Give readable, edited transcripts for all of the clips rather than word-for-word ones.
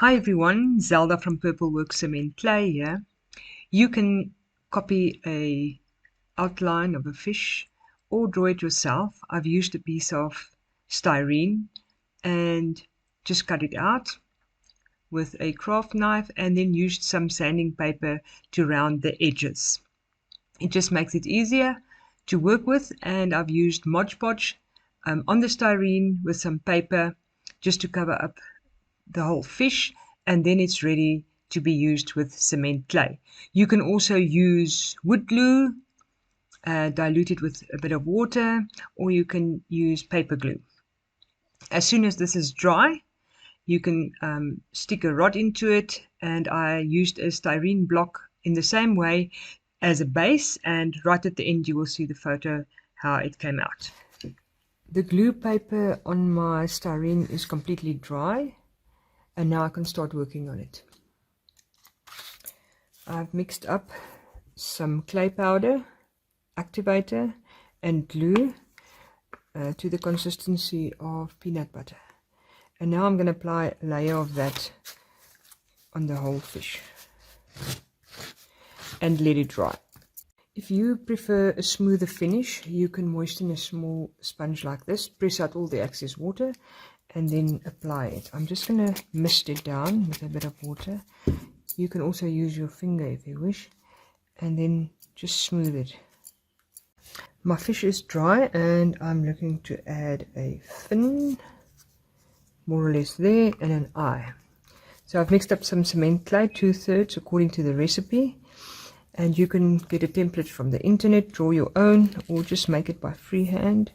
Hi everyone, Zelda from Purpleworx Cement Clay here. You can copy a outline of a fish or draw it yourself. I've used a piece of styrene and just cut it out with a craft knife and then used some sanding paper to round the edges. It just makes it easier to work with, and I've used Mod Podge on the styrene with some paper just to cover up the whole fish, and then it's ready to be used with cement clay. You can also use wood glue, dilute it with a bit of water, or you can use paper glue. As soon as this is dry, you can stick a rod into it, and I used a styrene block in the same way as a base, and right at the end you will see the photo how it came out. The glue paper on my styrene is completely dry, and now I can start working on it. I've mixed up some clay powder, activator and glue to the consistency of peanut butter. And now I'm going to apply a layer of that on the whole fish and let it dry. If you prefer a smoother finish, you can moisten a small sponge like this, press out all the excess water and then apply it. I'm just going to mist it down with a bit of water. You can also use your finger if you wish, and then just smooth it. My fish is dry and I'm looking to add a fin, more or less there, and an eye. So I've mixed up some cement clay, 2/3 according to the recipe, and you can get a template from the internet, draw your own, or just make it by freehand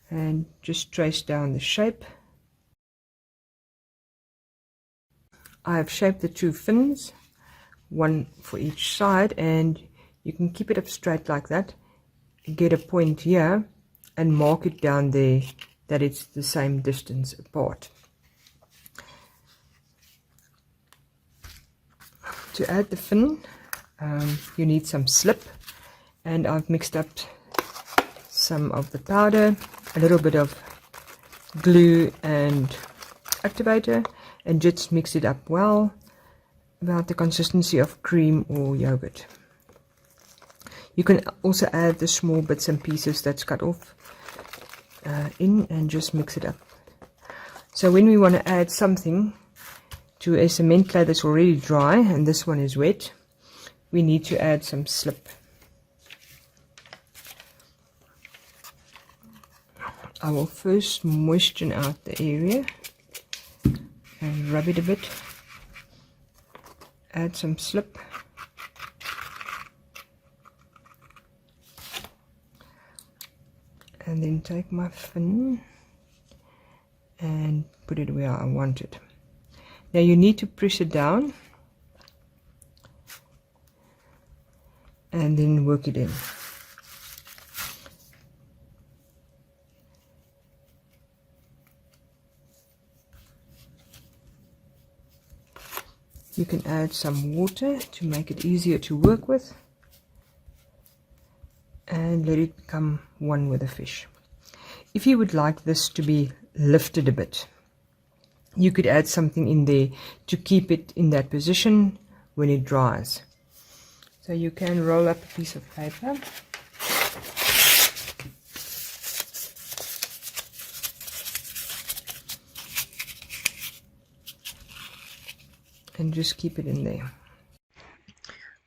and just trace down the shape. I have shaped the 2 fins, one for each side, and you can keep it up straight like that, get a point here and mark it down there that it's the same distance apart. To add the fin, you need some slip, and I've mixed up some of the powder, a little bit of glue and activator, and just mix it up well, about the consistency of cream or yogurt. You can also add the small bits and pieces that's cut off in, and just mix it up. So when we want to add something to a cement clay that's already dry and this one is wet, we need to add some slip. I will first moisten out the area and rub it a bit, add some slip, and then take my fin and put it where I want it. Now you need to press it down and then work it in. You can add some water to make it easier to work with, and let it become one with the fish. If you would like this to be lifted a bit, you could add something in there to keep it in that position when it dries. So you can roll up a piece of paper and just keep it in there.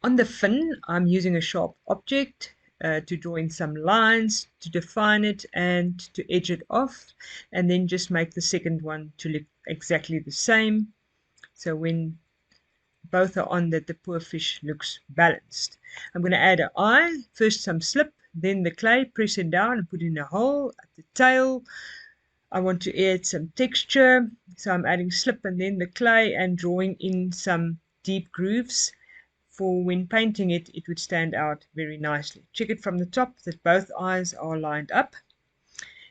On the fin, I'm using a sharp object to draw in some lines, to define it and to edge it off, and then just make the second one to look exactly the same. So when both are on, that the poor fish looks balanced. I'm going to add an eye, first some slip, then the clay, press it down and put in a hole at the tail. I want to add some texture, so I'm adding slip and then the clay and drawing in some deep grooves. For when painting it, it would stand out very nicely. Check it from the top that both eyes are lined up,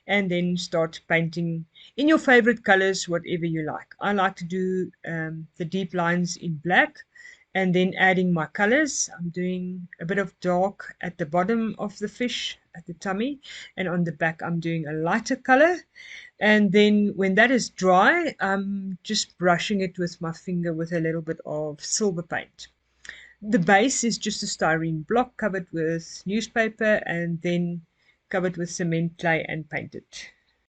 and then start painting in your favorite colors, whatever you like. I like to do the deep lines in black, and then adding my colors. I'm doing a bit of dark at the bottom of the fish, at the tummy, and on the back I'm doing a lighter color. And then when that is dry, I'm just brushing it with my finger with a little bit of silver paint. The base is just a styrene block covered with newspaper and then covered with cement clay and painted.